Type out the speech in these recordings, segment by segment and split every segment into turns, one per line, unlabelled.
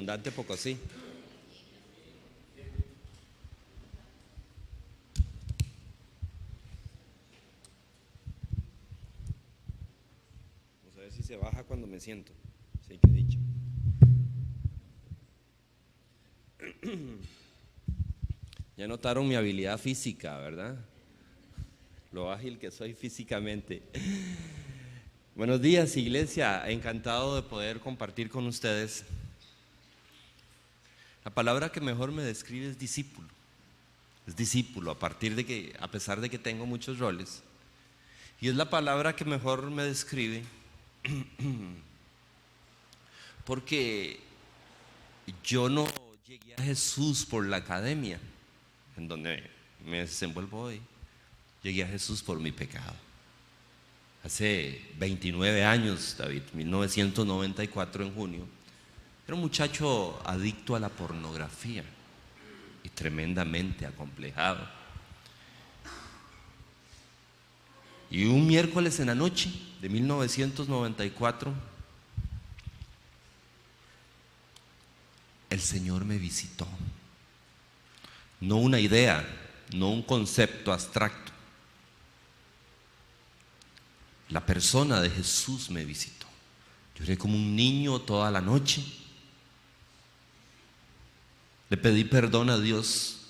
abundante poco sí. Vamos a ver si se baja cuando me siento. Sí, que dicho. Ya notaron mi habilidad física, ¿verdad? Lo ágil que soy físicamente. Buenos días, iglesia. Encantado de poder compartir con ustedes. La palabra que mejor me describe es discípulo. Es discípulo, a pesar de que tengo muchos roles. Y es la palabra que mejor me describe porque yo no llegué a Jesús por la academia en donde me desenvuelvo hoy. Llegué a Jesús por mi pecado. Hace 29 años, David, 1994 en junio, era un muchacho adicto a la pornografía y tremendamente acomplejado. Y un miércoles en la noche de 1994, el Señor me visitó. No una idea, no un concepto abstracto. La persona de Jesús me visitó. Lloré como un niño toda la noche. Le pedí perdón a Dios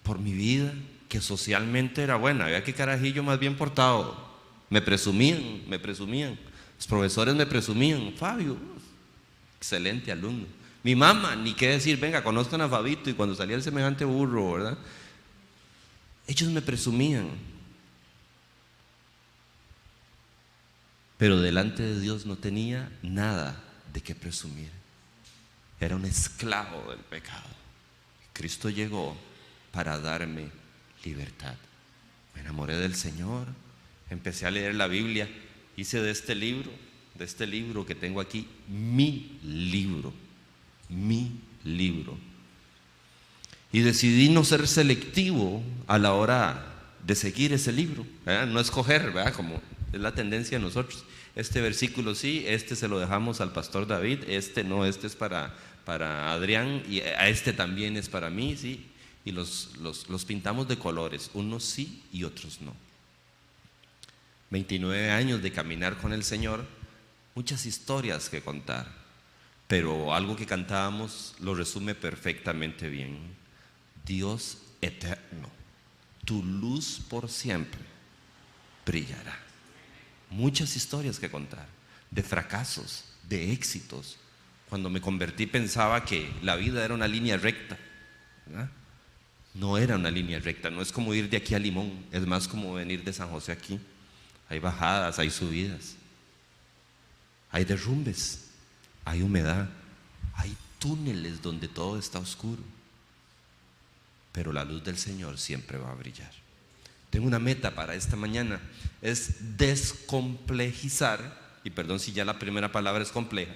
por mi vida, que socialmente era buena. Había que carajillo más bien portado. Me presumían. Los profesores me presumían. Fabio, excelente alumno. Mi mamá, ni qué decir, venga, conozcan a Fabito. Y cuando salía el semejante burro, ¿verdad? Ellos me presumían. Pero delante de Dios no tenía nada de qué presumir. Era un esclavo del pecado. Cristo llegó para darme libertad. Me enamoré del Señor, empecé a leer la Biblia, hice de este libro que tengo aquí, mi libro. Y decidí no ser selectivo a la hora de seguir ese libro, ¿verdad? No escoger, ¿verdad? Como es la tendencia de nosotros. Este versículo sí, este se lo dejamos al pastor David, este no, este es para Adrián, y a este también es para mí, sí. Y los pintamos de colores, unos sí y otros no. 29 años de caminar con el Señor, muchas historias que contar, pero algo que cantábamos lo resume perfectamente bien. Dios eterno, tu luz por siempre brillará. Muchas historias que contar, de fracasos, de éxitos. Cuando me convertí pensaba que la vida era una línea recta, ¿verdad? No era una línea recta, no es como ir de aquí a Limón, es más como venir de San José aquí. Hay bajadas, hay subidas, hay derrumbes, hay humedad, hay túneles donde todo está oscuro, pero la luz del Señor siempre va a brillar. Tengo una meta para esta mañana, es descomplejizar, y perdón si ya la primera palabra es compleja,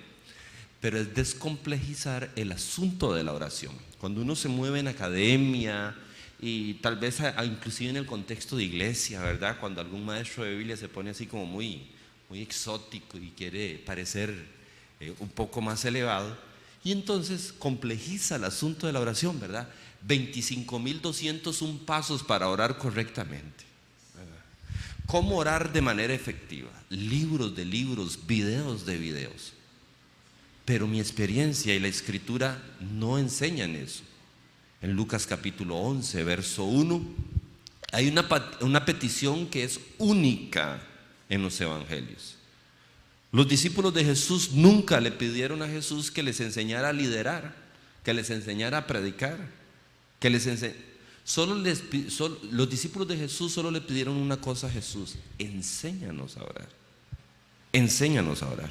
pero es descomplejizar el asunto de la oración. Cuando uno se mueve en academia y tal vez inclusive en el contexto de iglesia, ¿verdad? Cuando algún maestro de Biblia se pone así como muy exótico y quiere parecer un poco más elevado, y entonces complejiza el asunto de la oración, ¿verdad? 25.201 pasos para orar correctamente, ¿verdad? ¿Cómo orar de manera efectiva? Libros de libros, videos de videos. Pero mi experiencia y la escritura no enseñan eso. En Lucas capítulo 11, verso 1, hay una petición que es única en los evangelios. Los discípulos de Jesús nunca le pidieron a Jesús que les enseñara a liderar, que les enseñara a predicar, los discípulos de Jesús solo le pidieron una cosa a Jesús: enséñanos a orar. Enséñanos a orar.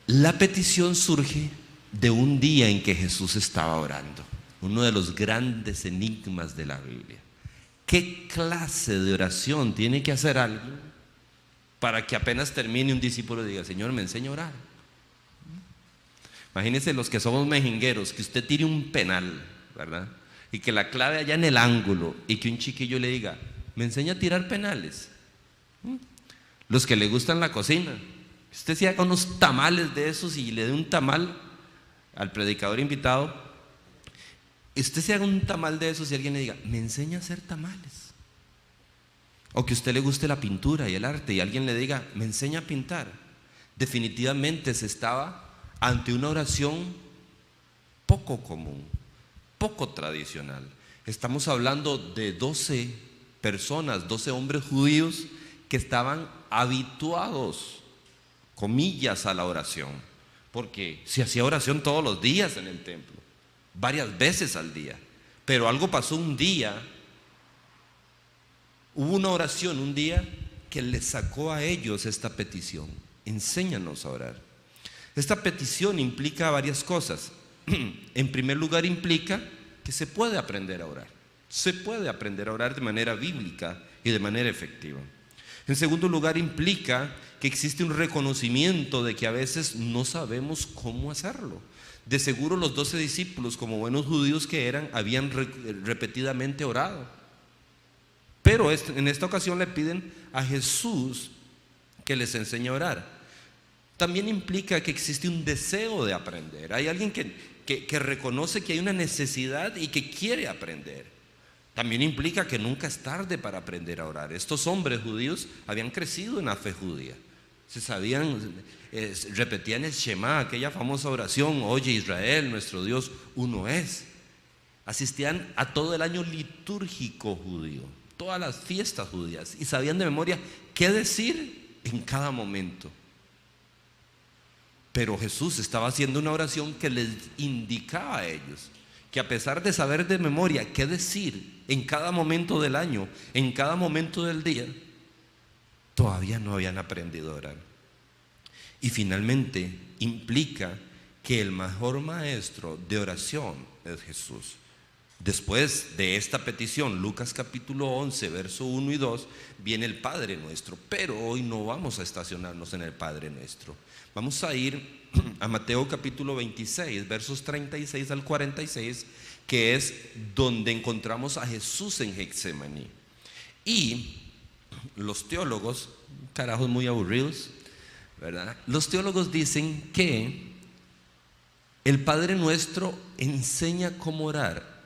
La petición surge de un día en que Jesús estaba orando, uno de los grandes enigmas de la Biblia. ¿Qué clase de oración tiene que hacer alguien para que apenas termine un discípulo diga: Señor, me enseña a orar? Imagínense los que somos mejingueros, que usted tire un penal, ¿verdad? Y que la clave allá en el ángulo, y que un chiquillo le diga: me enseña a tirar penales. Los que le gustan la cocina, usted se haga unos tamales de esos y le dé un tamal al predicador invitado, usted se haga un tamal de esos y alguien le diga, me enseña a hacer tamales. O que a usted le guste la pintura y el arte y alguien le diga, me enseña a pintar. Definitivamente se estaba ante una oración poco común, poco tradicional. Estamos hablando de 12 personas, 12 hombres judíos que estaban habituados, comillas, a la oración, porque se hacía oración todos los días en el templo, varias veces al día. Pero algo pasó un día, hubo una oración un día que les sacó a ellos esta petición: enséñanos a orar. Esta petición implica varias cosas. En primer lugar, implica que se puede aprender a orar. Se puede aprender a orar de manera bíblica y de manera efectiva. En segundo lugar, implica que existe un reconocimiento de que a veces no sabemos cómo hacerlo. De seguro los 12 discípulos, como buenos judíos que eran, habían repetidamente orado. Pero en esta ocasión le piden a Jesús que les enseñe a orar. También implica que existe un deseo de aprender. Hay alguien que reconoce que hay una necesidad y que quiere aprender. También implica que nunca es tarde para aprender a orar. Estos hombres judíos habían crecido en la fe judía. Se sabían, repetían el Shema, aquella famosa oración: oye Israel, nuestro Dios uno es. Asistían a todo el año litúrgico judío, todas las fiestas judías, y sabían de memoria qué decir en cada momento. Pero Jesús estaba haciendo una oración que les indicaba a ellos que a pesar de saber de memoria qué decir en cada momento del año, en cada momento del día, todavía no habían aprendido a orar. Y finalmente implica que el mejor maestro de oración es Jesús. Después de esta petición, Lucas capítulo 11, verso 1 y 2, viene el Padre Nuestro. Pero hoy no vamos a estacionarnos en el Padre Nuestro. Vamos a ir a Mateo capítulo 26, versos 36 al 46, que es donde encontramos a Jesús en Getsemaní. Y los teólogos, carajos muy aburridos, ¿verdad? Los teólogos dicen que el Padre Nuestro enseña cómo orar,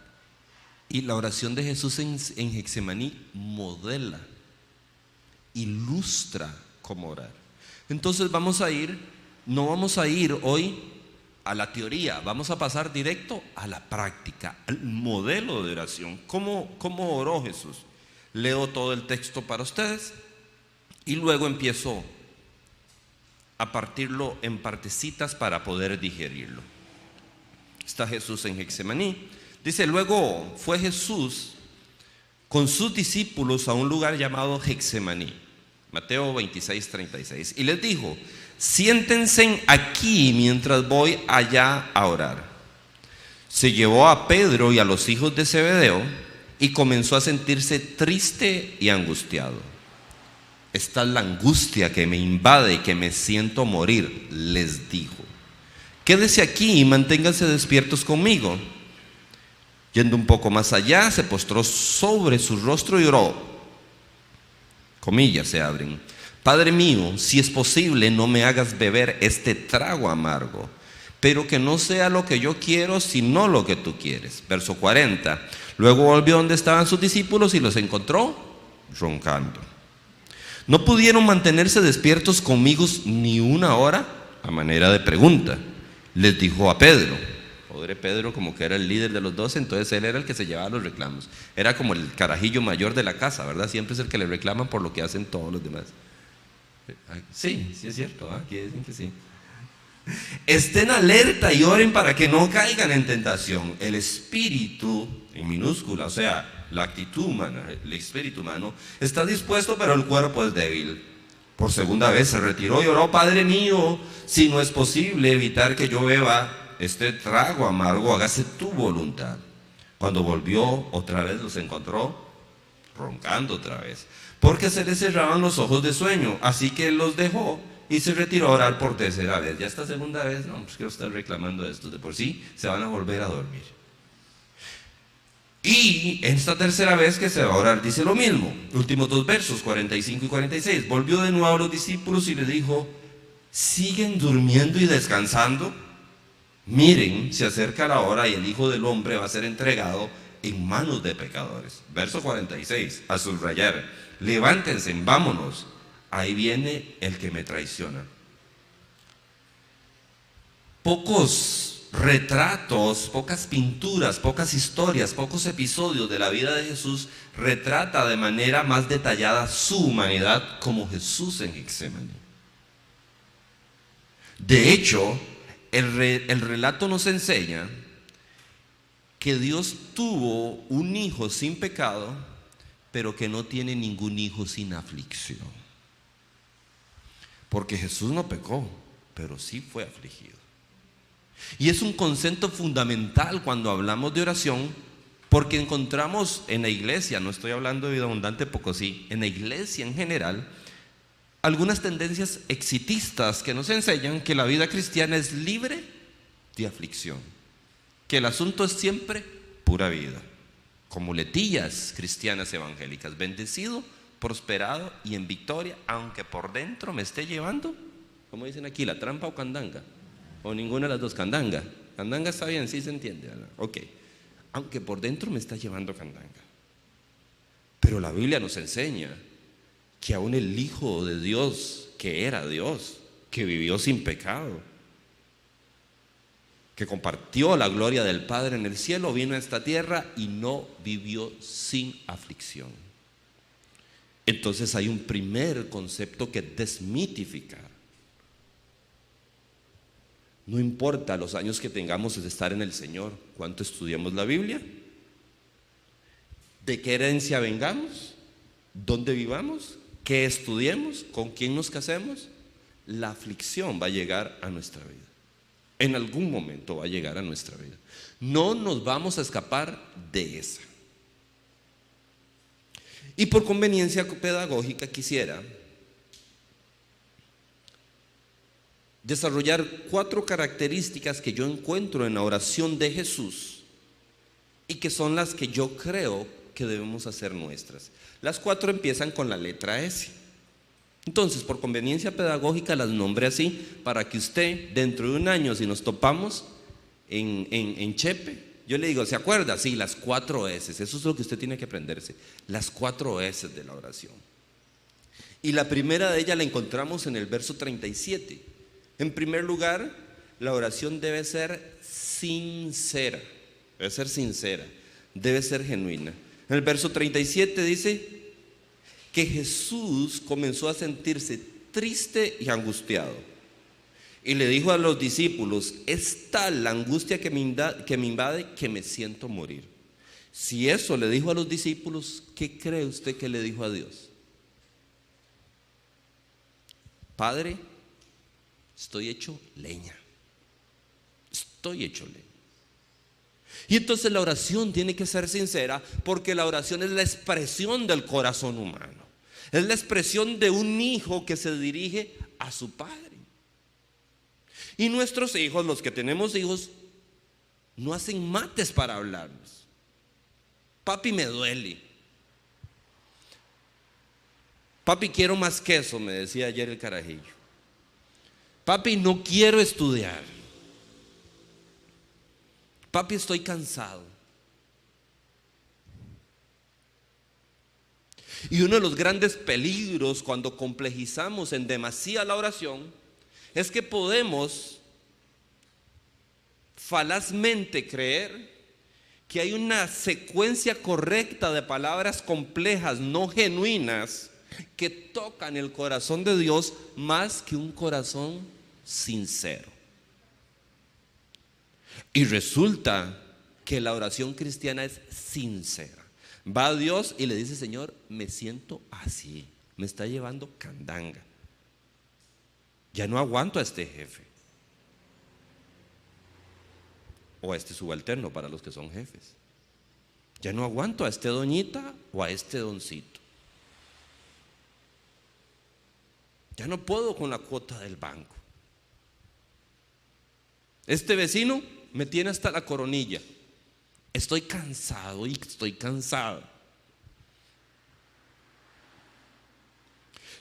y la oración de Jesús en Getsemaní modela, ilustra cómo orar. Entonces no vamos a ir hoy a la teoría, vamos a pasar directo a la práctica, al modelo de oración. ¿Cómo oró Jesús? Leo todo el texto para ustedes y luego empiezo a partirlo en partecitas para poder digerirlo. Está Jesús en Getsemaní. Dice: luego fue Jesús con sus discípulos a un lugar llamado Getsemaní. Mateo 26, 36. Y les dijo: siéntense aquí mientras voy allá a orar. Se llevó a Pedro y a los hijos de Zebedeo y comenzó a sentirse triste y angustiado. Esta es la angustia que me invade y que me siento morir, les dijo. Quédese aquí y manténganse despiertos conmigo. Yendo un poco más allá, se postró sobre su rostro y oró. Comillas se abren: Padre mío, si es posible, no me hagas beber este trago amargo, pero que no sea lo que yo quiero, sino lo que tú quieres. Verso 40. Luego volvió donde estaban sus discípulos y los encontró roncando. No pudieron mantenerse despiertos conmigo ni una hora. A manera de pregunta, les dijo a Pedro. Pobre Pedro, como que era el líder de los 12, entonces él era el que se llevaba los reclamos. Era como el carajillo mayor de la casa, ¿verdad? Siempre es el que le reclaman por lo que hacen todos los demás. Sí, sí es cierto, aquí dicen que sí. Estén alerta y oren para que no caigan en tentación. El espíritu, en minúscula, o sea, la actitud humana, el espíritu humano, está dispuesto, pero el cuerpo es débil. Por segunda vez se retiró y oró: Padre mío, si no es posible evitar que yo beba este trago amargo, hágase tu voluntad. Cuando volvió, otra vez los encontró roncando otra vez, porque se les cerraban los ojos de sueño. Así que él los dejó y se retiró a orar por tercera vez. Ya esta segunda vez, no, pues quiero estar reclamando esto, de por sí se van a volver a dormir. Y esta tercera vez que se va a orar dice lo mismo. Últimos dos versos, 45 y 46. Volvió de nuevo a los discípulos y les dijo: ¿siguen durmiendo y descansando? Miren, se acerca la hora y el Hijo del Hombre va a ser entregado en manos de pecadores. Verso 46, a subrayar: levántense, vámonos, ahí viene el que me traiciona. Pocos retratos, pocas pinturas, pocas historias, pocos episodios de la vida de Jesús retrata de manera más detallada su humanidad, como Jesús en Getsemaní. De hecho, el relato nos enseña que Dios tuvo un hijo sin pecado, pero que no tiene ningún hijo sin aflicción. Porque Jesús no pecó, pero sí fue afligido. Y es un concepto fundamental cuando hablamos de oración, porque encontramos en la iglesia, no estoy hablando de Vida Abundante Pocosí, en la iglesia en general, algunas tendencias exitistas que nos enseñan que la vida cristiana es libre de aflicción, que el asunto es siempre pura vida, como muletillas cristianas evangélicas: bendecido, prosperado y en victoria, aunque por dentro me esté llevando, como dicen aquí, la trampa o candanga, o ninguna de las dos. Candanga está bien, sí se entiende, ¿verdad? Ok, aunque por dentro me está llevando candanga. Pero la Biblia nos enseña que aún el Hijo de Dios, que era Dios, que vivió sin pecado, que compartió la gloria del Padre en el cielo, vino a esta tierra y no vivió sin aflicción. Entonces hay un primer concepto que desmitificar. No importa los años que tengamos de estar en el Señor, cuánto estudiamos la Biblia, de qué herencia vengamos, dónde vivamos, qué estudiemos, con quién nos casemos, la aflicción va a llegar a nuestra vida. En algún momento va a llegar a nuestra vida. No nos vamos a escapar de esa. Y por conveniencia pedagógica quisiera desarrollar 4 características que yo encuentro en la oración de Jesús y que son las que yo creo que debemos hacer nuestras. Las 4 empiezan con la letra S. Entonces, por conveniencia pedagógica las nombré así, para que usted dentro de un año, si nos topamos en Chepe, yo le digo: ¿se acuerda? Sí, las 4 S. Eso es lo que usted tiene que aprenderse, las 4 S de la oración. Y la primera de ellas la encontramos en el verso 37. En primer lugar, la oración debe ser sincera, debe ser genuina. En el verso 37 dice que Jesús comenzó a sentirse triste y angustiado, y le dijo a los discípulos: es tal la angustia que me invade que me siento morir. Si eso le dijo a los discípulos, ¿qué cree usted que le dijo a Dios? Padre, estoy hecho leña. Y entonces la oración tiene que ser sincera, porque la oración es la expresión del corazón humano. Es la expresión de un hijo que se dirige a su padre. Y nuestros hijos, los que tenemos hijos, no hacen mates para hablarnos. Papi, me duele. Papi, quiero más queso, me decía ayer el carajillo. Papi, no quiero estudiar. Papi, estoy cansado. Y uno de los grandes peligros cuando complejizamos en demasía la oración es que podemos falazmente creer que hay una secuencia correcta de palabras complejas, no genuinas, que tocan el corazón de Dios más que un corazón sincero. Y resulta que la oración cristiana es sincera. Va a Dios y le dice: Señor, me siento así, me está llevando candanga. Ya no aguanto a este jefe, o a este subalterno para los que son jefes. Ya no aguanto a este doñita o a este doncito. Ya no puedo con la cuota del banco. Este vecino me tiene hasta la coronilla. Estoy cansado y estoy cansado.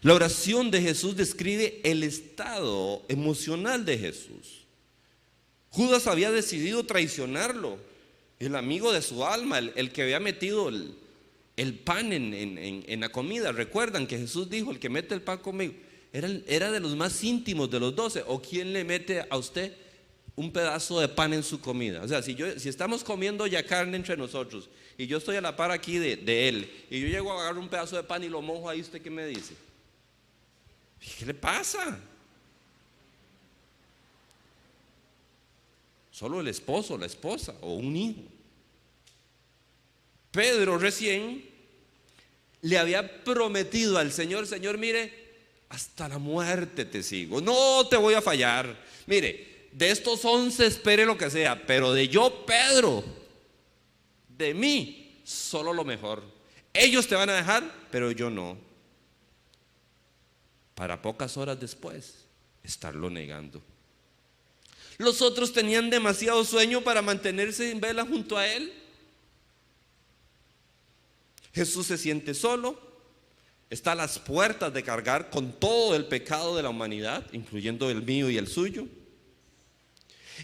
La oración de Jesús describe el estado emocional de Jesús. Judas había decidido traicionarlo, el amigo de su alma, el que había metido el pan en la comida. Recuerdan que Jesús dijo: el que mete el pan conmigo. Era de los más íntimos de los 12. ¿O quién le mete a usted un pedazo de pan en su comida? O sea, si estamos comiendo ya carne entre nosotros y yo estoy a la par aquí de él, y yo llego a agarrar un pedazo de pan y lo mojo ahí, ¿usted qué me dice? ¿Qué le pasa? Solo el esposo, la esposa o un hijo. Pedro recién le había prometido al Señor: Señor, mire, hasta la muerte te sigo, no te voy a fallar. Mire, de estos 11 espere lo que sea, pero de yo, Pedro, de mí, solo lo mejor. Ellos te van a dejar, pero yo no. Para pocas horas después, estarlo negando. Los otros tenían demasiado sueño para mantenerse en vela junto a él. Jesús se siente solo, está a las puertas de cargar con todo el pecado de la humanidad, incluyendo el mío y el suyo.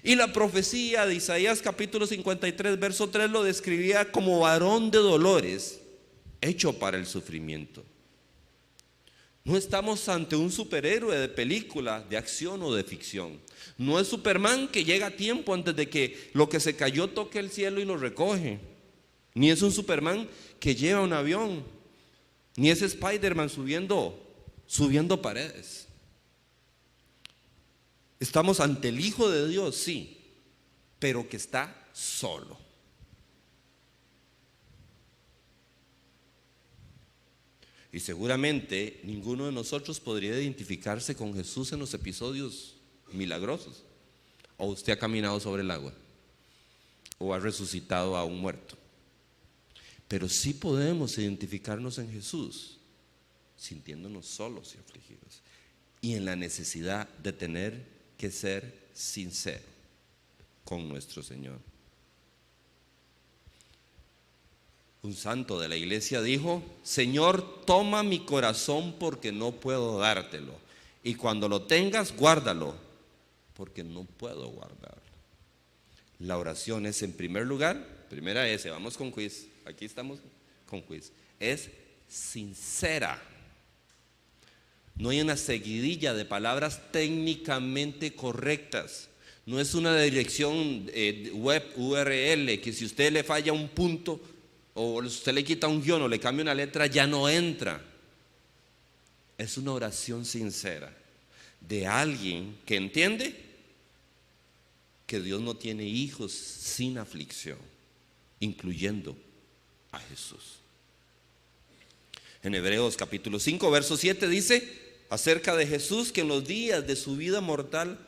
Y la profecía de Isaías capítulo 53 verso 3 lo describía como varón de dolores, hecho para el sufrimiento. No estamos ante un superhéroe de película, de acción o de ficción. No es Superman que llega a tiempo antes de que lo que se cayó toque el cielo y lo recoge. Ni es un Superman que lleva un avión. Ni es Spider-Man subiendo paredes. Estamos ante el Hijo de Dios, sí, pero que está solo. Y seguramente ninguno de nosotros podría identificarse con Jesús en los episodios milagrosos. O usted ha caminado sobre el agua, o ha resucitado a un muerto. Pero sí podemos identificarnos en Jesús, sintiéndonos solos y afligidos, y en la necesidad de tener que ser sincero con nuestro Señor. Un santo de la iglesia dijo: Señor, toma mi corazón porque no puedo dártelo, y cuando lo tengas, guárdalo porque no puedo guardarlo. La oración es, en primer lugar, primera S, vamos con quiz, aquí estamos con quiz, es sincera. No hay una seguidilla de palabras técnicamente correctas. No es una dirección web URL que si usted le falla un punto o usted le quita un guión o le cambia una letra, ya no entra. Es una oración sincera de alguien que entiende que Dios no tiene hijos sin aflicción, incluyendo a Jesús. En Hebreos capítulo 5 verso 7 dice acerca de Jesús que en los días de su vida mortal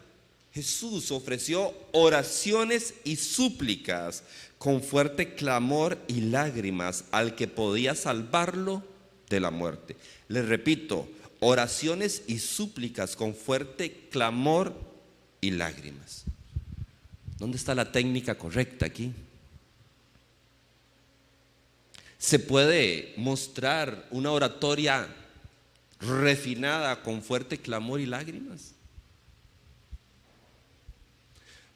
Jesús ofreció oraciones y súplicas con fuerte clamor y lágrimas al que podía salvarlo de la muerte. Les repito, oraciones y súplicas con fuerte clamor y lágrimas. ¿Dónde está la técnica correcta aquí? ¿Se puede mostrar una oratoria refinada con fuerte clamor y lágrimas?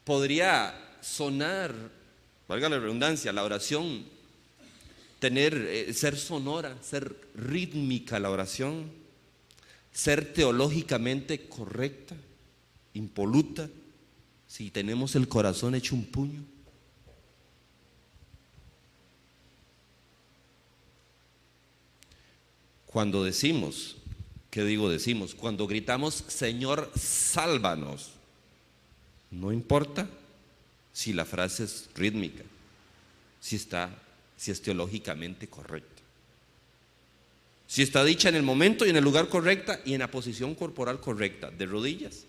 Podría sonar, valga la redundancia, la oración, ser sonora, ser rítmica la oración, ser teológicamente correcta, impoluta, si tenemos el corazón hecho un puño. Cuando decimos, ¿qué digo decimos? Cuando gritamos Señor, sálvanos, no importa si la frase es rítmica, si es teológicamente correcta, si está dicha en el momento y en el lugar correcta y en la posición corporal correcta, de rodillas,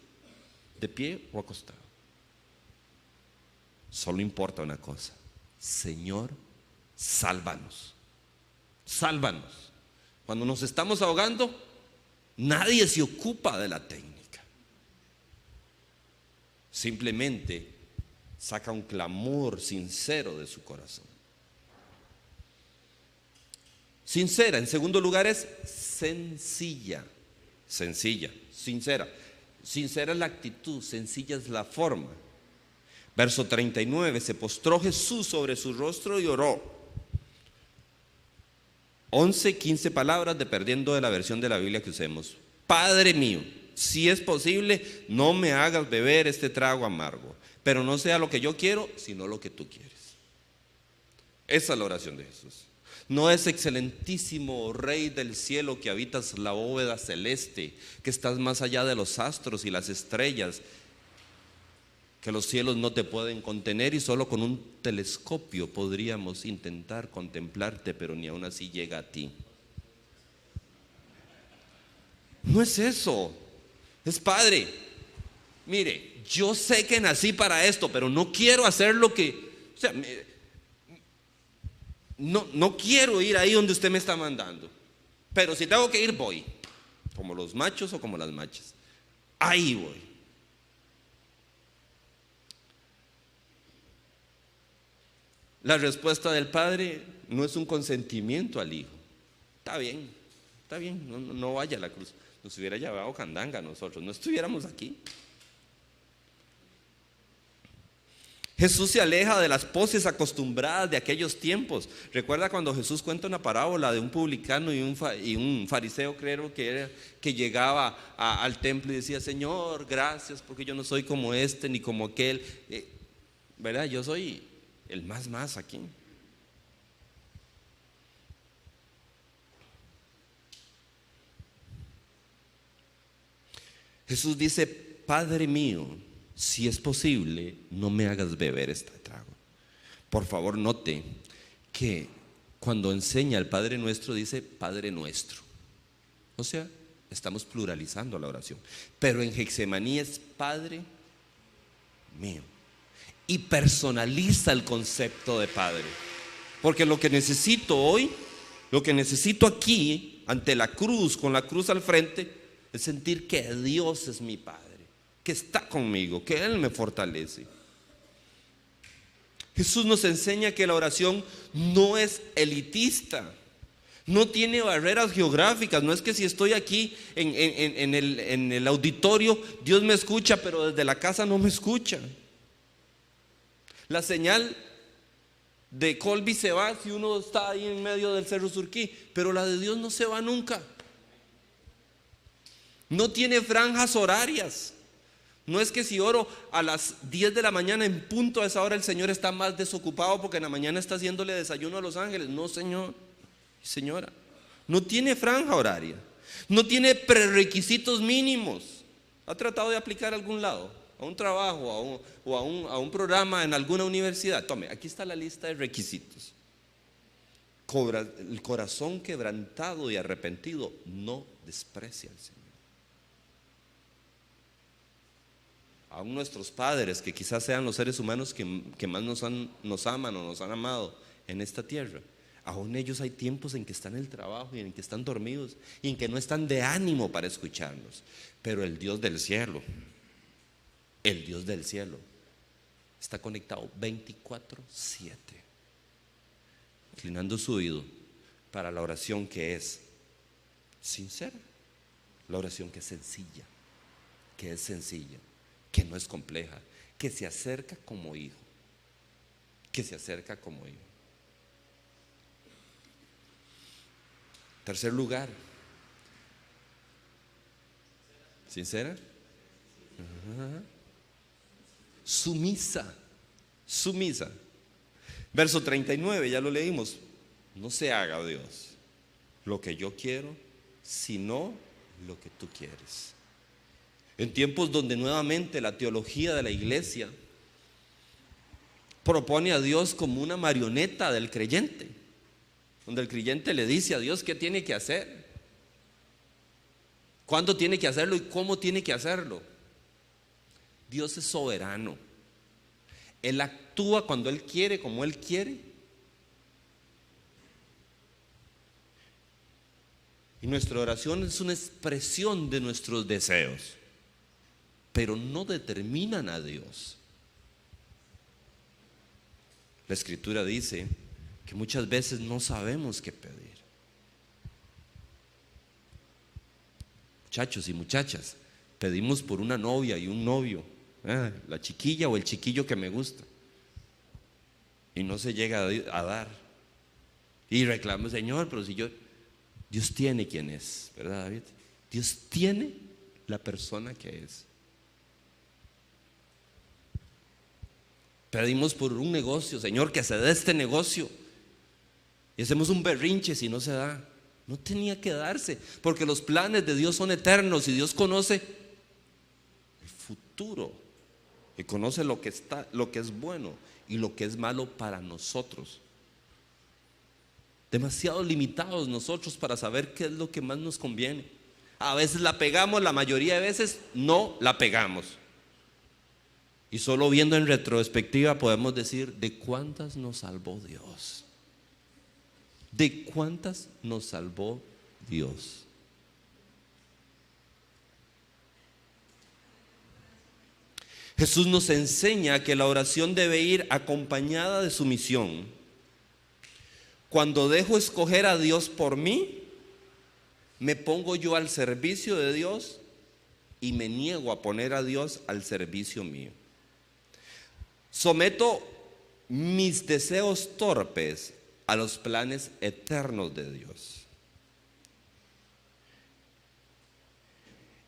de pie o acostado. Solo importa una cosa: Señor, sálvanos, sálvanos. Cuando nos estamos ahogando, nadie se ocupa de la técnica. Simplemente saca un clamor sincero de su corazón. Sincera, en segundo lugar, es sencilla. Sencilla, sincera. Sincera es la actitud, sencilla es la forma. Verso 39, se postró Jesús sobre su rostro y oró. 11, 15 palabras dependiendo de la versión de la Biblia que usemos. Padre mío, si es posible, no me hagas beber este trago amargo, pero no sea lo que yo quiero, sino lo que tú quieres. Esa es la oración de Jesús. No es excelentísimo Rey del cielo que habitas la bóveda celeste, que estás más allá de los astros y las estrellas, que los cielos no te pueden contener y solo con un telescopio podríamos intentar contemplarte, pero ni aún así llega a ti. No es eso. Es Padre, mire, yo sé que nací para esto, pero no quiero hacer lo que, o sea, no quiero ir ahí donde usted me está mandando, pero si tengo que ir, voy, como los machos o como las machas, ahí voy. La respuesta del Padre no es un consentimiento al Hijo. Está bien, no vaya a la cruz. Nos hubiera llevado candanga a nosotros, no estuviéramos aquí. Jesús se aleja de las poses acostumbradas de aquellos tiempos. Recuerda cuando Jesús cuenta una parábola de un publicano y un fariseo, creo que era, que llegaba al templo y decía: Señor, gracias porque yo no soy como este ni como aquel, ¿verdad? Yo soy el más aquí. Jesús dice: Padre mío, si es posible, no me hagas beber este trago. Por favor, note que cuando enseña el Padre Nuestro dice Padre Nuestro. O sea, estamos pluralizando la oración. Pero en Getsemaní es Padre mío. Y personaliza el concepto de Padre. Porque lo que necesito hoy, lo que necesito aquí, ante la cruz, con la cruz al frente, es sentir que Dios es mi Padre, que está conmigo, que Él me fortalece. Jesús nos enseña que la oración no es elitista, no tiene barreras geográficas. No es que si estoy aquí en el auditorio, Dios me escucha, pero desde la casa no me escucha. La señal de Colby se va si uno está ahí en medio del Cerro Surquí, pero la de Dios no se va nunca. No tiene franjas horarias. No es que si oro a las 10 de la mañana en punto, a esa hora el Señor está más desocupado porque en la mañana está haciéndole desayuno a los ángeles. No, señor, señora. No tiene franja horaria. No tiene prerequisitos mínimos. ¿Ha tratado de aplicar a algún lado? A un trabajo a un programa en alguna universidad. Tome, aquí está la lista de requisitos. El corazón quebrantado y arrepentido no desprecia al Señor. Aún nuestros padres, que quizás sean los seres humanos que más nos aman o nos han amado en esta tierra, aún ellos hay tiempos en que están en el trabajo y en que están dormidos y en que no están de ánimo para escucharnos. Pero el Dios del cielo está conectado 24/7, inclinando su oído para la oración que es sincera, la oración que es sencilla, que no es compleja, que se acerca como hijo, Tercer lugar, sincera, sumisa. Verso 39, ya lo leímos. No se haga, Dios, lo que yo quiero, sino lo que tú quieres. En tiempos donde nuevamente la teología de la iglesia propone a Dios como una marioneta del creyente, donde el creyente le dice a Dios qué tiene que hacer, cuándo tiene que hacerlo y cómo tiene que hacerlo. Dios es soberano. Él actúa cuando Él quiere, como Él quiere. Y nuestra oración es una expresión de nuestros deseos, pero no determinan a Dios. La Escritura dice que muchas veces no sabemos qué pedir. Muchachos y muchachas, pedimos por una novia y un novio, la chiquilla o el chiquillo que me gusta, y no se llega a dar, y reclamo, Señor, pero si yo, Dios tiene quien es, ¿verdad, David? Dios tiene la persona que es. Pedimos por un negocio, Señor, que se dé este negocio, y hacemos un berrinche si no se da. No tenía que darse, porque los planes de Dios son eternos y Dios conoce el futuro y conoce lo que es bueno y lo que es malo para nosotros. Demasiado limitados nosotros para saber qué es lo que más nos conviene. A veces la pegamos, la mayoría de veces no la pegamos. Y solo viendo en retrospectiva podemos decir de cuántas nos salvó Dios. ¿De cuántas nos salvó Dios? Jesús nos enseña que la oración debe ir acompañada de sumisión. Cuando dejo escoger a Dios por mí, me pongo yo al servicio de Dios y me niego a poner a Dios al servicio mío. Someto mis deseos torpes a los planes eternos de Dios.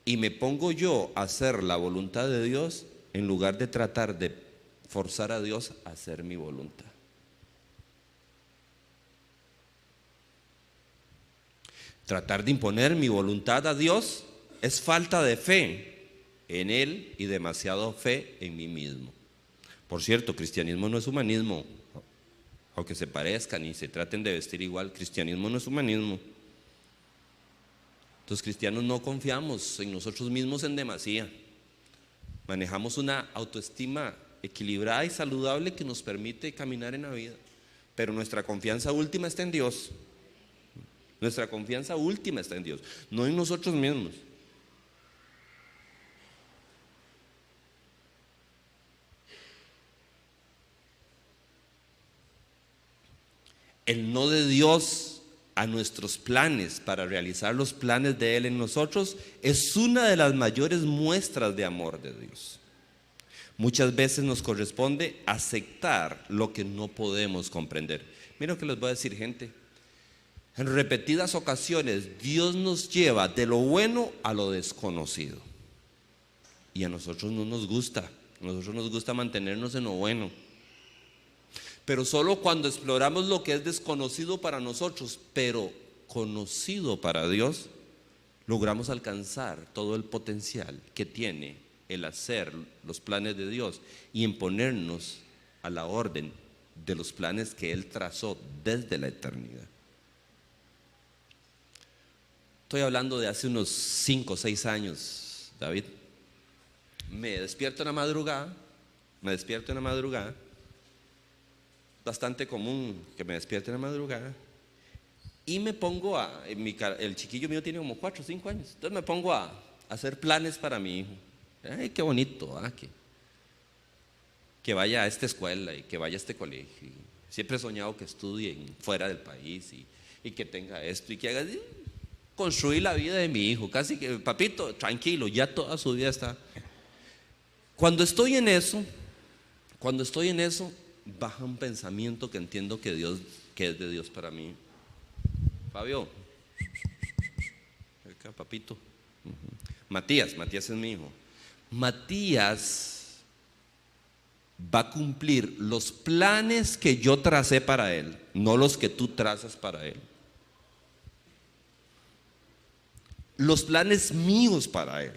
Y me pongo yo a hacer la voluntad de Dios en lugar de tratar de forzar a Dios a hacer mi voluntad. Tratar de imponer mi voluntad a Dios es falta de fe en Él y demasiada fe en mí mismo. Por cierto, cristianismo no es humanismo. Aunque se parezcan y se traten de vestir igual, cristianismo no es humanismo. Los cristianos no confiamos en nosotros mismos en demasía. Manejamos una autoestima equilibrada y saludable que nos permite caminar en la vida. Pero nuestra confianza última está en Dios. Nuestra confianza última está en Dios, no en nosotros mismos. El no de Dios a nuestros planes para realizar los planes de Él en nosotros es una de las mayores muestras de amor de Dios. Muchas veces nos corresponde aceptar lo que no podemos comprender. Mira lo que les voy a decir, gente. En repetidas ocasiones Dios nos lleva de lo bueno a lo desconocido. Y a nosotros no nos gusta. A nosotros nos gusta mantenernos en lo bueno. Pero solo cuando exploramos lo que es desconocido para nosotros, pero conocido para Dios, logramos alcanzar todo el potencial que tiene el hacer los planes de Dios y en ponernos a la orden de los planes que Él trazó desde la eternidad. Estoy hablando de hace unos 5 o 6 años, David. Me despierto en la madrugada, bastante común que me despierte en la madrugada, y me pongo el chiquillo mío tiene como 4 o 5 años, entonces me pongo a hacer planes para mi hijo. Ay, qué bonito, que vaya a esta escuela y que vaya a este colegio. Siempre he soñado que estudien fuera del país y que tenga esto y que haga... Construir la vida de mi hijo, casi que, papito, tranquilo, ya toda su vida está. Cuando estoy en eso, baja un pensamiento que entiendo que es de Dios para mí. Fabio, acá, papito. Matías es mi hijo. Matías va a cumplir los planes que yo tracé para él, no los que tú trazas para él. Los planes míos para él,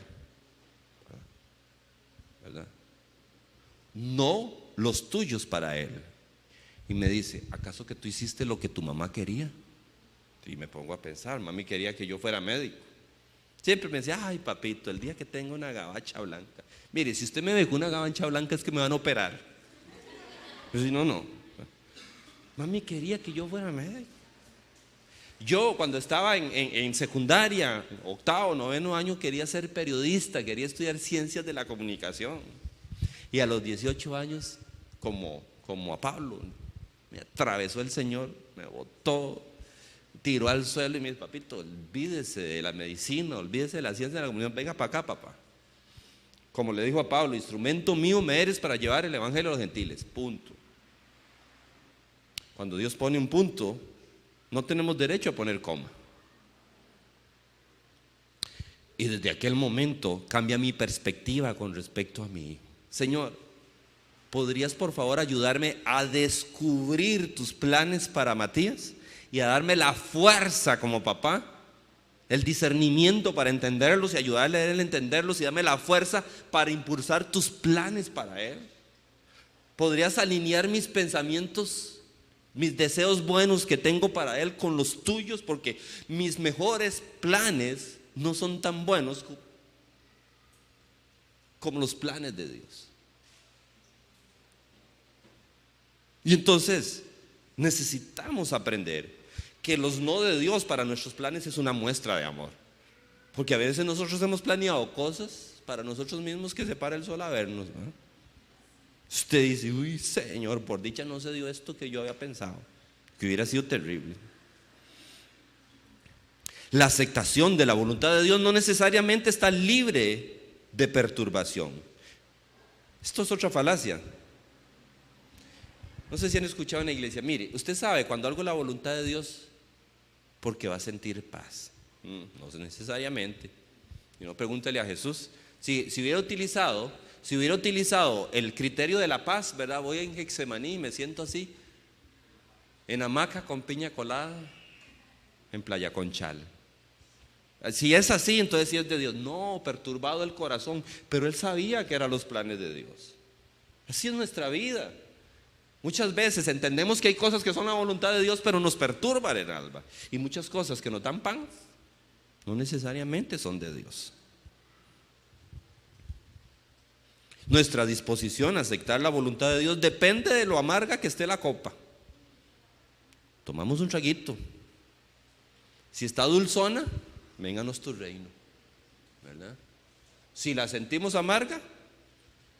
¿verdad? No los tuyos para él. Y me dice, ¿acaso que tú hiciste lo que tu mamá quería? Y me pongo a pensar, mami quería que yo fuera médico. Siempre me decía, ay papito, el día que tenga una gabacha blanca, mire, si usted me ve con una gabacha blanca es que me van a operar. Pero si no, no. Mami quería que yo fuera médico. Yo cuando estaba en secundaria, 8º, 9º año, quería ser periodista, quería estudiar ciencias de la comunicación. Y a los 18 años, como a Pablo, me atravesó el Señor, me botó, tiró al suelo y me dijo, papito, olvídese de la medicina, olvídese de la ciencia de la comunicación, venga para acá, papá. Como le dijo a Pablo, instrumento mío me eres para llevar el evangelio a los gentiles, punto. Cuando Dios pone un punto, no tenemos derecho a poner coma. Y desde aquel momento cambia mi perspectiva con respecto a mi hijo. Señor, ¿podrías por favor ayudarme a descubrir tus planes para Matías? Y a darme la fuerza como papá, el discernimiento para entenderlos y ayudarle a él a entenderlos, y darme la fuerza para impulsar tus planes para él. ¿Podrías alinear mis pensamientos, mis deseos buenos que tengo para él con los tuyos? Porque mis mejores planes no son tan buenos como los planes de Dios. Y entonces necesitamos aprender que los no de Dios para nuestros planes es una muestra de amor. Porque a veces nosotros hemos planeado cosas para nosotros mismos que se para el sol a vernos, ¿no? Usted dice, uy, Señor, por dicha no se dio esto que yo había pensado, que hubiera sido terrible. La aceptación de la voluntad de Dios no necesariamente está libre de perturbación. Esto es otra falacia. No sé si han escuchado en la iglesia, mire, usted sabe cuando algo es la voluntad de Dios porque va a sentir paz. No necesariamente. Y no, pregúntele a Jesús. Si hubiera utilizado el criterio de la paz, ¿verdad? Voy en Getsemaní y me siento así, en hamaca con piña colada, en Playa Conchal. Si es así, entonces sí es de Dios. No, perturbado el corazón, pero él sabía que eran los planes de Dios. Así es nuestra vida. Muchas veces entendemos que hay cosas que son la voluntad de Dios, pero nos perturban el alma. Y muchas cosas que nos dan paz no necesariamente son de Dios. Nuestra disposición a aceptar la voluntad de Dios depende de lo amarga que esté la copa. Tomamos un traguito. Si está dulzona, vénganos tu reino, ¿verdad? Si la sentimos amarga,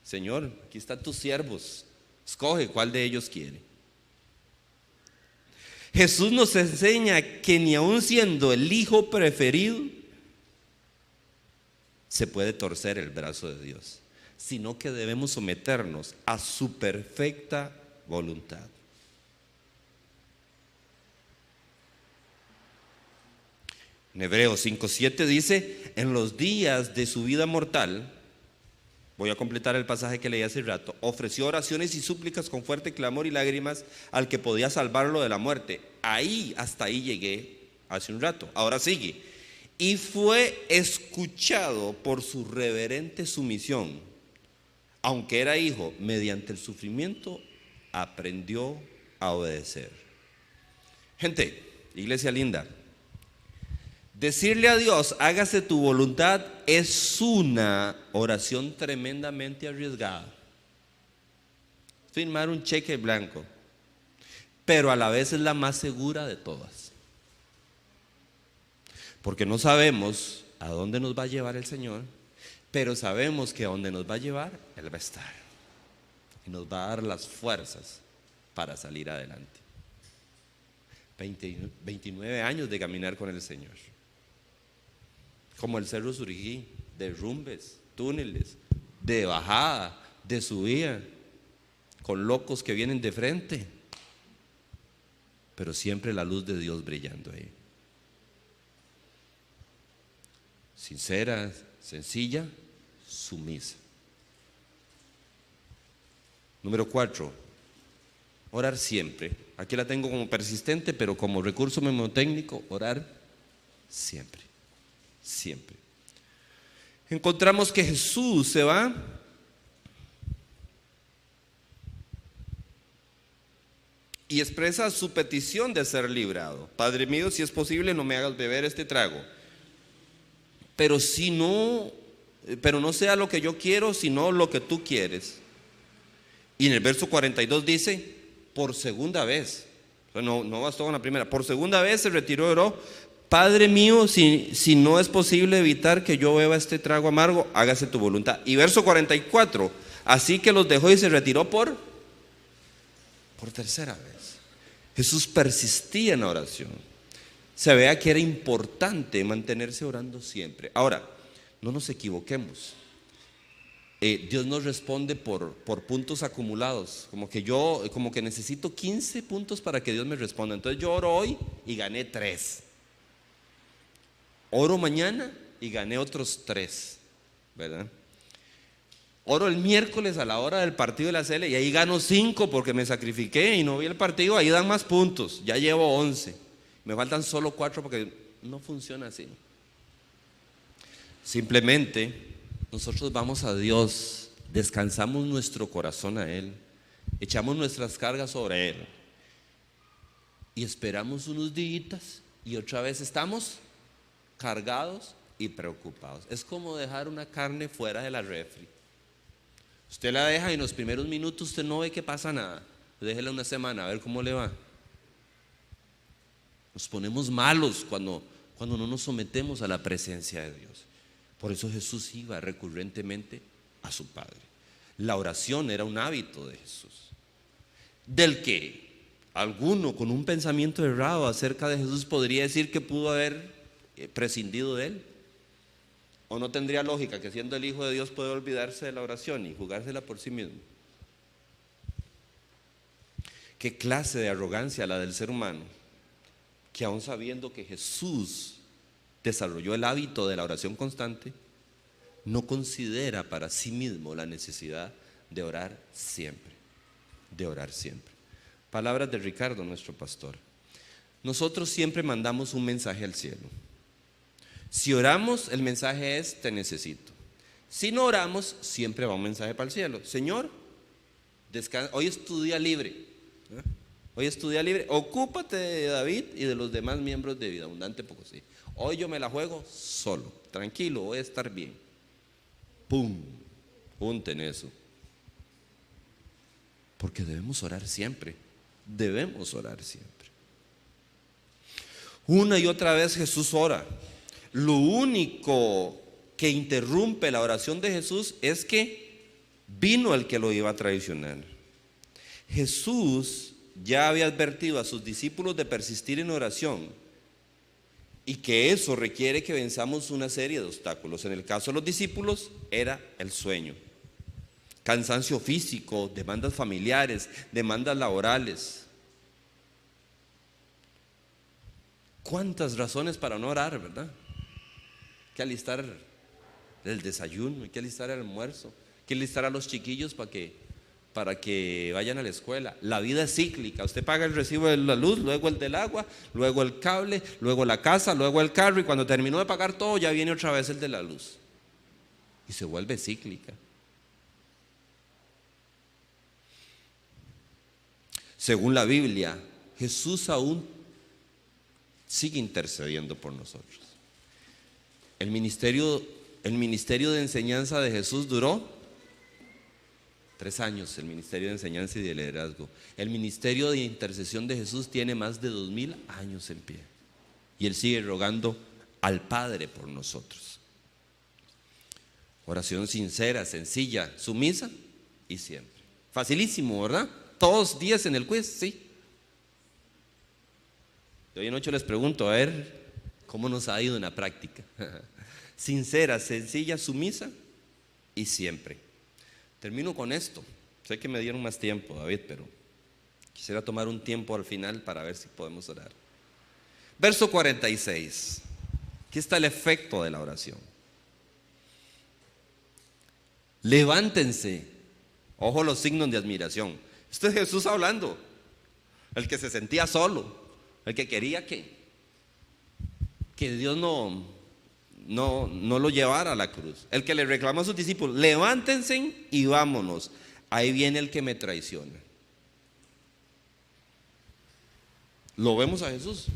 Señor, aquí están tus siervos. Escoge cuál de ellos quiere. Jesús nos enseña que ni aun siendo el hijo preferido se puede torcer el brazo de Dios, sino que debemos someternos a su perfecta voluntad. En Hebreos 5:7 dice: en los días de su vida mortal, voy a completar el pasaje que leí hace rato, ofreció oraciones y súplicas con fuerte clamor y lágrimas al que podía salvarlo de la muerte. Hasta ahí llegué hace un rato. Ahora sigue. Y fue escuchado por su reverente sumisión. Aunque era hijo, mediante el sufrimiento aprendió a obedecer. Gente, iglesia linda, decirle a Dios, hágase tu voluntad, es una oración tremendamente arriesgada. Firmar un cheque blanco, pero a la vez es la más segura de todas. Porque no sabemos a dónde nos va a llevar el Señor, pero sabemos que a donde nos va a llevar, Él va a estar. Y nos va a dar las fuerzas para salir adelante. 29 años de caminar con el Señor. Como el Cerro Surigí, derrumbes, túneles, de bajada, de subida, con locos que vienen de frente, pero siempre la luz de Dios brillando ahí. Sincera, sencilla, sumisa. Número 4, orar siempre. Aquí la tengo como persistente, pero como recurso mnemotécnico, orar siempre. Siempre. Encontramos que Jesús se va y expresa su petición de ser librado. Padre mío, si es posible, no me hagas beber este trago. Pero no sea lo que yo quiero, sino lo que tú quieres. Y en el verso 42 dice, por segunda vez, no bastó con la primera, por segunda vez se retiró y oró: Padre mío, si no es posible evitar que yo beba este trago amargo, hágase tu voluntad. Y verso 44, así que los dejó y se retiró por tercera vez. Jesús persistía en la oración. Se vea que era importante mantenerse orando siempre. Ahora, no nos equivoquemos. Dios nos responde por puntos acumulados. Como que necesito 15 puntos para que Dios me responda. Entonces yo oro hoy y gané 3. Oro mañana y gané otros 3, ¿verdad? Oro el miércoles a la hora del partido de la CL y ahí gano 5 porque me sacrifiqué y no vi el partido. Ahí dan más puntos, ya llevo 11. Me faltan solo 4 porque no funciona así. Simplemente nosotros vamos a Dios, descansamos nuestro corazón a Él, echamos nuestras cargas sobre Él y esperamos unos días y otra vez estamos cargados y preocupados. Es como dejar una carne fuera de la refri. Usted la deja y en los primeros minutos usted no ve que pasa nada. Déjela una semana a ver cómo le va. Nos ponemos malos cuando no nos sometemos a la presencia de Dios. Por eso Jesús iba recurrentemente a su Padre. La oración era un hábito de Jesús, del que alguno con un pensamiento errado acerca de Jesús podría decir que pudo haber prescindido de Él. ¿O no tendría lógica que siendo el Hijo de Dios puede olvidarse de la oración y jugársela por sí mismo? ¿Qué clase de arrogancia la del ser humano, que aún sabiendo que Jesús desarrolló el hábito de la oración constante, no considera para sí mismo la necesidad de orar siempre? De orar siempre. Palabras de Ricardo, nuestro pastor. Nosotros siempre mandamos un mensaje al cielo. Si oramos, el mensaje es: te necesito. Si no oramos, siempre va un mensaje para el cielo: Señor, descansa, hoy es tu día libre. Hoy es tu día libre, ocúpate de David y de los demás miembros de Vida Abundante, poco sí. Hoy yo me la juego solo, tranquilo, voy a estar bien. ¡Pum! Junten eso. Porque debemos orar siempre. Debemos orar siempre. Una y otra vez Jesús ora. Lo único que interrumpe la oración de Jesús es que vino el que lo iba a traicionar. Jesús ya había advertido a sus discípulos de persistir en oración y que eso requiere que venzamos una serie de obstáculos. En el caso de los discípulos era el sueño, cansancio físico, demandas familiares, demandas laborales. ¿Cuántas razones para no orar, verdad? Hay que alistar el desayuno, hay que alistar el almuerzo, hay que alistar a los chiquillos para que vayan a la escuela. La vida es cíclica. Usted paga el recibo de la luz, luego el del agua, luego el cable, luego la casa, luego el carro, y cuando terminó de pagar todo ya viene otra vez el de la luz y se vuelve cíclica. Según la Biblia, Jesús aún sigue intercediendo por nosotros. El ministerio de enseñanza de Jesús duró 3 años, el ministerio de enseñanza y de liderazgo. El ministerio de intercesión de Jesús tiene más de 2000 años en pie. Y Él sigue rogando al Padre por nosotros. Oración sincera, sencilla, sumisa y siempre. Facilísimo, ¿verdad? Todos 10 en el quiz, sí. De hoy en 8 les pregunto, a ver cómo nos ha ido en la práctica. Sincera, sencilla, sumisa y siempre. Termino con esto. Sé que me dieron más tiempo, David, pero quisiera tomar un tiempo al final para ver si podemos orar. Verso 46. Aquí está el efecto de la oración. Levántense. Ojo los signos de admiración. Esto es Jesús hablando. El que se sentía solo, el que quería que Dios no lo llevara a la cruz, el que le reclamó a sus discípulos: levántense y vámonos, ahí viene el que me traiciona. Lo vemos a Jesús.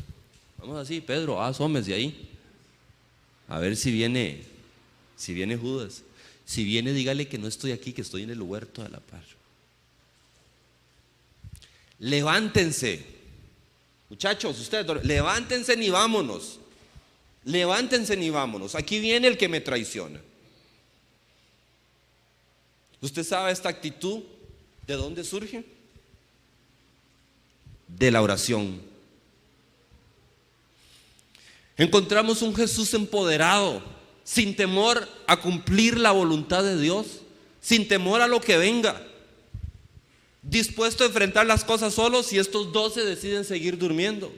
Vamos así: Pedro, asómese ahí, a ver si viene Judas. Si viene, dígale que no estoy aquí, que estoy en el huerto de la paz. Levántense, muchachos, ustedes levántense y vámonos. Levántense y vámonos, aquí viene el que me traiciona. ¿Usted sabe esta actitud de dónde surge? De la oración. Encontramos un Jesús empoderado, sin temor a cumplir la voluntad de Dios, sin temor a lo que venga, dispuesto a enfrentar las cosas solo si estos 12 deciden seguir durmiendo,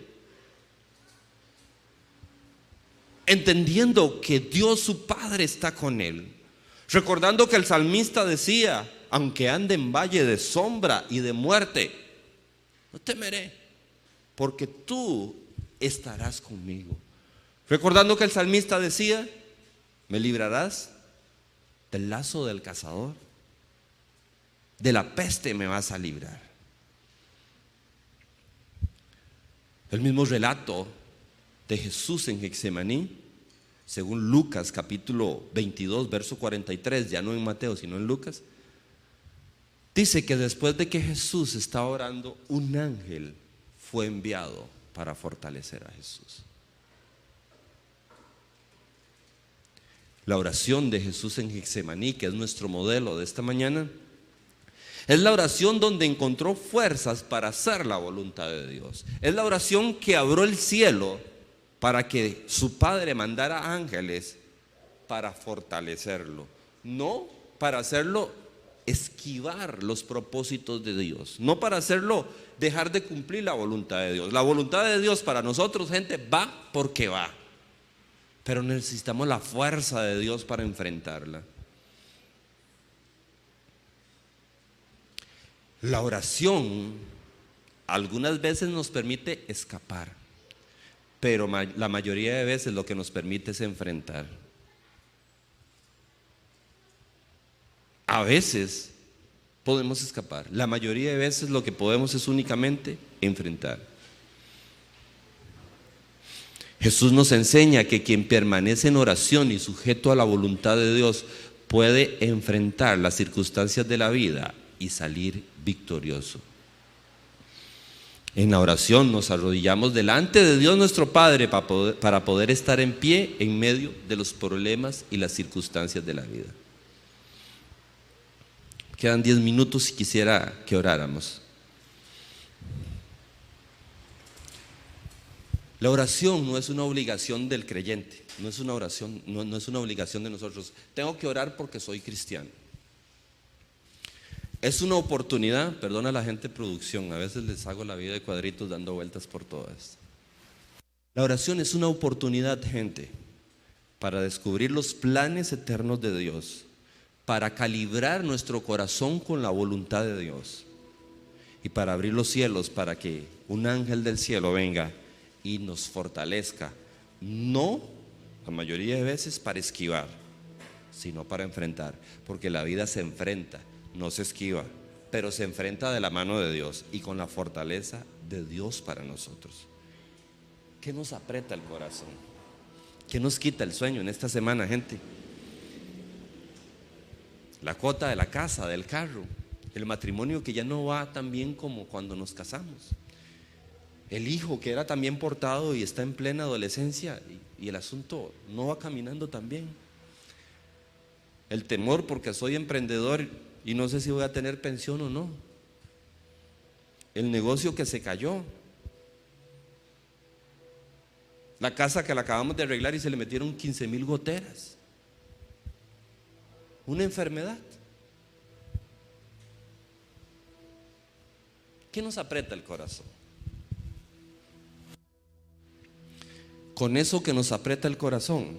entendiendo que Dios su Padre está con él, recordando que el salmista decía: aunque ande en valle de sombra y de muerte, no temeré, porque tú estarás conmigo. Recordando que el salmista decía: me librarás del lazo del cazador, de la peste me vas a librar. El mismo relato de Jesús en Getsemaní, según Lucas capítulo 22 verso 43, ya no en Mateo sino en Lucas, dice que después de que Jesús estaba orando, un ángel fue enviado para fortalecer a Jesús. La oración de Jesús en Getsemaní, que es nuestro modelo de esta mañana, es la oración donde encontró fuerzas para hacer la voluntad de Dios. Es la oración que abrió el cielo para que su Padre mandara ángeles para fortalecerlo, no para hacerlo esquivar los propósitos de Dios, no para hacerlo dejar de cumplir la voluntad de Dios. La voluntad de Dios para nosotros, gente, va porque va, pero necesitamos la fuerza de Dios para enfrentarla. La oración algunas veces nos permite escapar, pero la mayoría de veces lo que nos permite es enfrentar. A veces podemos escapar, la mayoría de veces lo que podemos es únicamente enfrentar. Jesús nos enseña que quien permanece en oración y sujeto a la voluntad de Dios puede enfrentar las circunstancias de la vida y salir victorioso. En la oración nos arrodillamos delante de Dios nuestro Padre para poder estar en pie en medio de los problemas y las circunstancias de la vida. Quedan 10 minutos y quisiera que oráramos. La oración no es una obligación del creyente, no es una oración, no es una obligación de nosotros. Tengo que orar porque soy cristiano. Es una oportunidad, perdona a la gente de producción, a veces les hago la vida de cuadritos dando vueltas por todo esto. La oración es una oportunidad, gente, para descubrir los planes eternos de Dios, para calibrar nuestro corazón con la voluntad de Dios y para abrir los cielos para que un ángel del cielo venga y nos fortalezca, no la mayoría de veces para esquivar, sino para enfrentar, porque la vida se enfrenta, no se esquiva, pero se enfrenta de la mano de Dios y con la fortaleza de Dios para nosotros. ¿Qué nos aprieta el corazón? ¿Qué nos quita el sueño en esta semana, gente? La cuota de la casa, del carro, el matrimonio que ya no va tan bien como cuando nos casamos, el hijo que era tan bien portado y está en plena adolescencia y el asunto no va caminando tan bien, el temor porque soy emprendedor y no sé si voy a tener pensión o no, el negocio que se cayó, la casa que la acabamos de arreglar y se le metieron 15,000 goteras, una enfermedad. ¿Qué nos aprieta el corazón? Con eso que nos aprieta el corazón,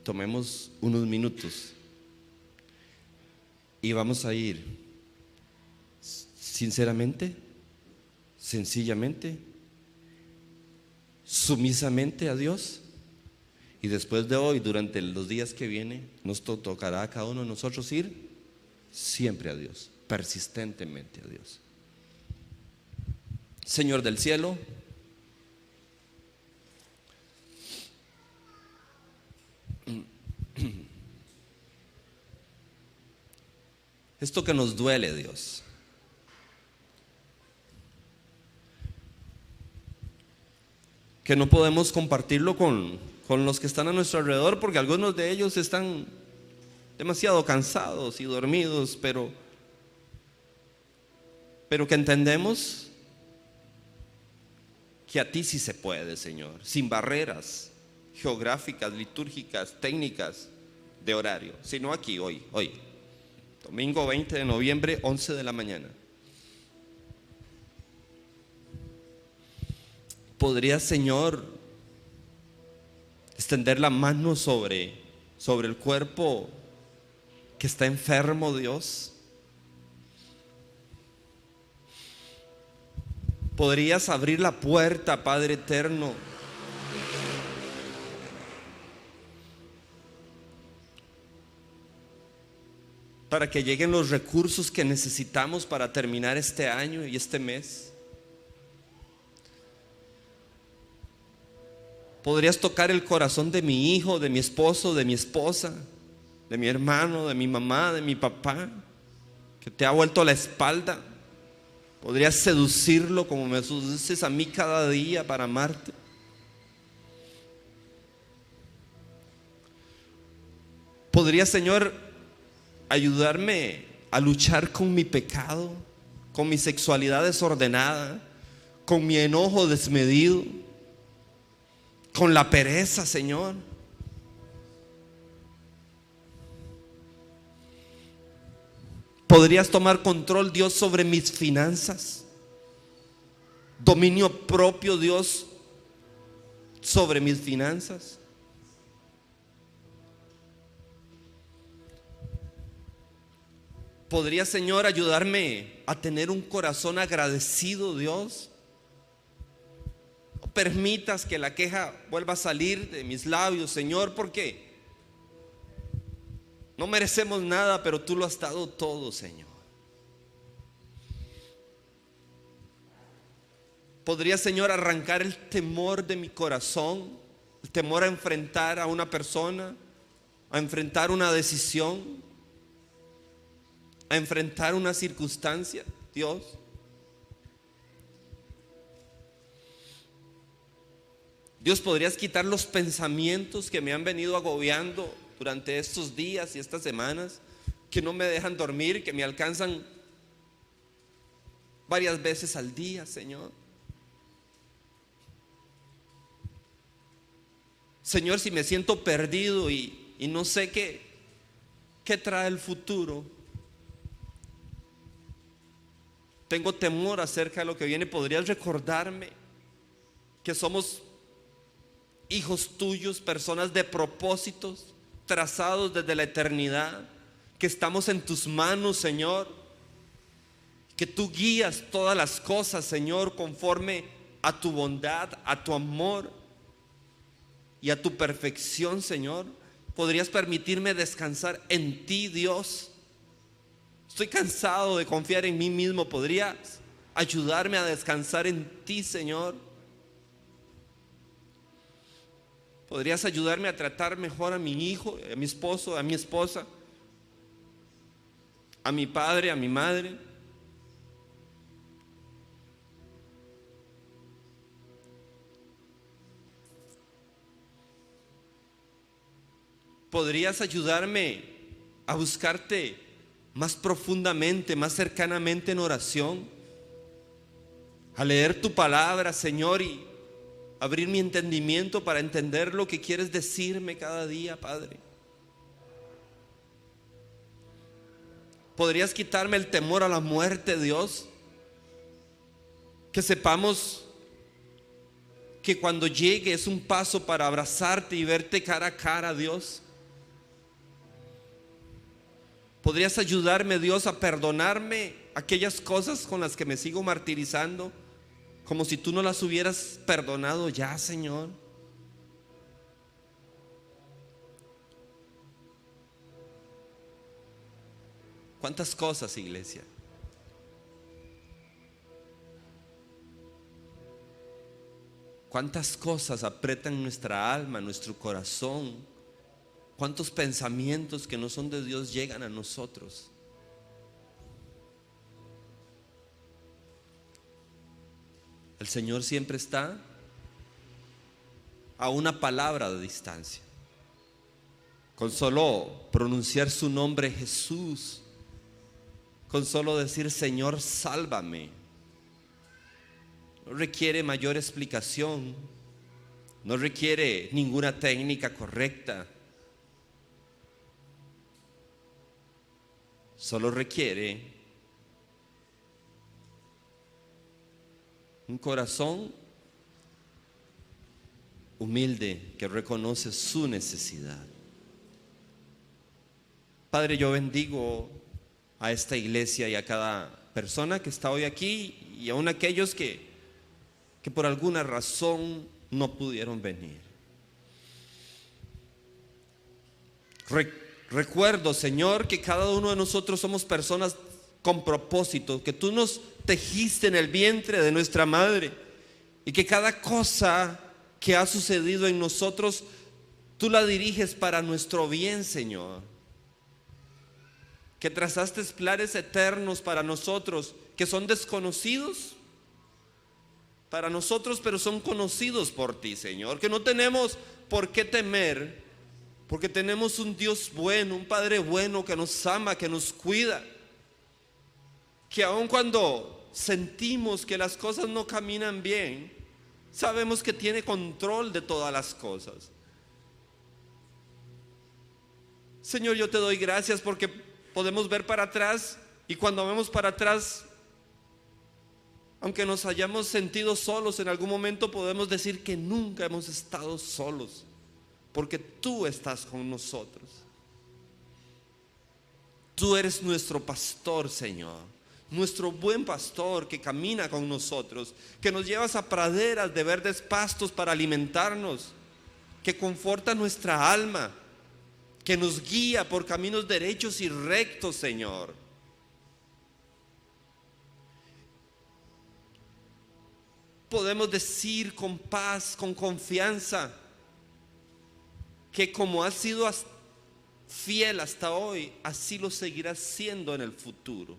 tomemos unos minutos y vamos a ir sinceramente, sencillamente, sumisamente a Dios. Y después de hoy, durante los días que vienen, nos tocará a cada uno de nosotros ir siempre a Dios, persistentemente a Dios. Señor del cielo, esto que nos duele, Dios, que no podemos compartirlo con los que están a nuestro alrededor, porque algunos de ellos están demasiado cansados y dormidos, pero que entendemos que a ti sí se puede, Señor, sin barreras geográficas, litúrgicas, técnicas, de horario, sino aquí, hoy. Domingo 20 de noviembre, 11 de la mañana. ¿Podría, Señor, extender la mano sobre el cuerpo que está enfermo, Dios? ¿Podrías abrir la puerta, Padre eterno, para que lleguen los recursos que necesitamos para terminar este año y este mes? ¿Podrías tocar el corazón de mi hijo, de mi esposo, de mi esposa, de mi hermano, de mi mamá, de mi papá, que te ha vuelto la espalda? ¿Podrías seducirlo como me seduces a mí cada día para amarte? ¿Podrías, Señor, ayudarme a luchar con mi pecado, con mi sexualidad desordenada, con mi enojo desmedido, con la pereza, Señor? ¿Podrías tomar control, Dios, sobre mis finanzas? Dominio propio, Dios, sobre mis finanzas. ¿Podrías, Señor, ayudarme a tener un corazón agradecido, Dios? No permitas que la queja vuelva a salir de mis labios, Señor, porque no merecemos nada, pero tú lo has dado todo, Señor. ¿Podría, Señor, arrancar el temor de mi corazón? El temor a enfrentar a una persona, a enfrentar una decisión, a enfrentar una circunstancia, Dios. Dios, ¿podrías quitar los pensamientos que me han venido agobiando durante estos días y estas semanas, que no me dejan dormir, que me alcanzan varias veces al día, Señor? Señor, si me siento perdido y no sé qué trae el futuro, tengo temor acerca de lo que viene, ¿podrías recordarme que somos hijos tuyos, personas de propósitos trazados desde la eternidad, que estamos en tus manos, Señor, que tú guías todas las cosas, Señor, conforme a tu bondad, a tu amor y a tu perfección, Señor? ¿Podrías permitirme descansar en ti, Dios? Estoy cansado de confiar en mí mismo. ¿Podrías ayudarme a descansar en ti, Señor? ¿Podrías ayudarme a tratar mejor a mi hijo, a mi esposo, a mi esposa, a mi padre, a mi madre? ¿Podrías ayudarme a buscarte más profundamente, más cercanamente en oración? A leer tu palabra, Señor, y abrir mi entendimiento para entender lo que quieres decirme cada día, Padre. ¿Podrías quitarme el temor a la muerte, Dios? Que sepamos que cuando llegue es un paso para abrazarte y verte cara a cara, Dios. ¿Podrías ayudarme, Dios, a perdonarme aquellas cosas con las que me sigo martirizando, como si tú no las hubieras perdonado ya, Señor? ¿Cuántas cosas, iglesia? ¿Cuántas cosas apretan nuestra alma, nuestro corazón? ¿Cuántos pensamientos que no son de Dios llegan a nosotros? El Señor siempre está a una palabra de distancia. Con solo pronunciar su nombre, Jesús, con solo decir Señor, sálvame, no requiere mayor explicación, no requiere ninguna técnica correcta. Solo requiere un corazón humilde que reconoce su necesidad. Padre, yo bendigo a esta iglesia y a cada persona que está hoy aquí, y aún aquellos que por alguna razón no pudieron venir. Recuerdo, Señor, que cada uno de nosotros somos personas con propósito, que tú nos tejiste en el vientre de nuestra madre, y que cada cosa que ha sucedido en nosotros, tú la diriges para nuestro bien, Señor. Que trazaste planes eternos para nosotros, que son desconocidos para nosotros, pero son conocidos por ti, Señor. Que no tenemos por qué temer, porque tenemos un Dios bueno, un Padre bueno que nos ama, que nos cuida. Que aun cuando sentimos que las cosas no caminan bien, sabemos que tiene control de todas las cosas. Señor, yo te doy gracias porque podemos ver para atrás, y cuando vemos para atrás, aunque nos hayamos sentido solos en algún momento, podemos decir que nunca hemos estado solos, porque tú estás con nosotros. Tú eres nuestro pastor, Señor, nuestro buen pastor que camina con nosotros, que nos llevas a praderas de verdes pastos para alimentarnos, que conforta nuestra alma, que nos guía por caminos derechos y rectos, Señor. Podemos decir con paz, con confianza, que como has sido fiel hasta hoy, así lo seguirás siendo en el futuro.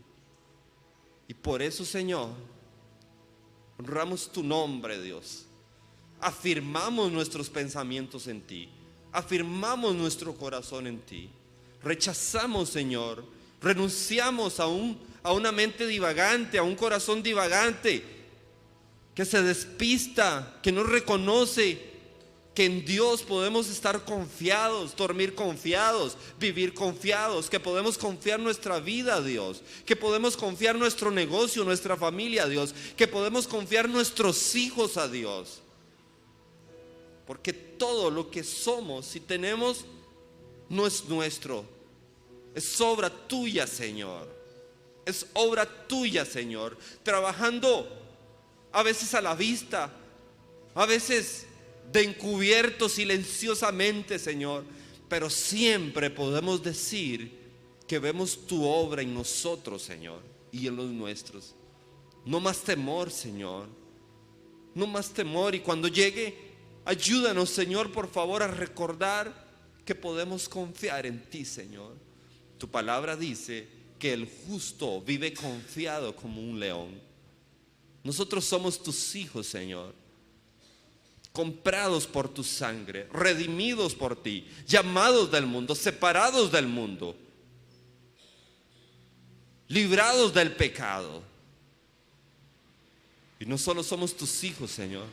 Y por eso, Señor, honramos tu nombre, Dios. Afirmamos nuestros pensamientos en ti. Afirmamos nuestro corazón en ti. Rechazamos, Señor, renunciamos a una mente divagante, a un corazón divagante que se despista, que no reconoce que en Dios podemos estar confiados, dormir confiados, vivir confiados, que podemos confiar nuestra vida a Dios, que podemos confiar nuestro negocio, nuestra familia a Dios, que podemos confiar nuestros hijos a Dios. Porque todo lo que somos y tenemos no es nuestro, es obra tuya, Señor. Es obra tuya, Señor, trabajando a veces a la vista, a veces de encubierto, silenciosamente, Señor, pero siempre podemos decir que vemos tu obra en nosotros, Señor, y en los nuestros. No más temor, Señor, no más temor. Y cuando llegue, ayúdanos, Señor, por favor, a recordar que podemos confiar en ti, Señor. Tu palabra dice que el justo vive confiado como un león. Nosotros somos tus hijos, Señor, comprados por tu sangre, redimidos por ti, llamados del mundo, separados del mundo, librados del pecado. Y no solo somos tus hijos, Señor,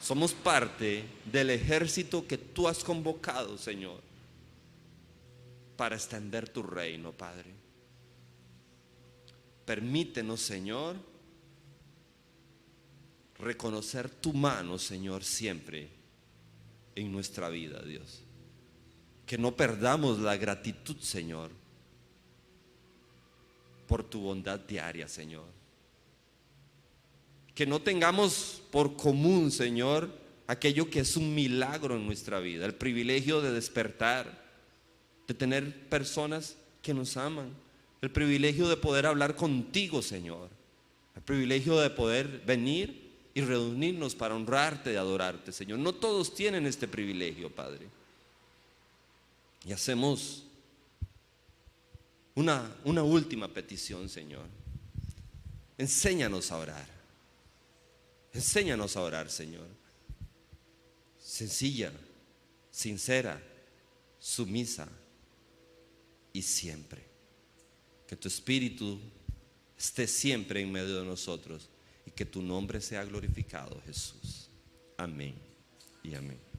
somos parte del ejército que tú has convocado, Señor, para extender tu reino, Padre. Permítenos, Señor, reconocer tu mano, Señor, siempre en nuestra vida, Dios. Que no perdamos la gratitud, Señor, por tu bondad diaria, Señor. Que no tengamos por común, Señor, aquello que es un milagro en nuestra vida, el privilegio de despertar, de tener personas que nos aman, el privilegio de poder hablar contigo, Señor, el privilegio de poder venir y reunirnos para honrarte y adorarte, Señor. No todos tienen este privilegio, Padre. Y hacemos una última petición, Señor. Enséñanos a orar. Enséñanos a orar, Señor. Sencilla, sincera, sumisa y siempre. Que tu Espíritu esté siempre en medio de nosotros y que tu nombre sea glorificado, Jesús. Amén y amén.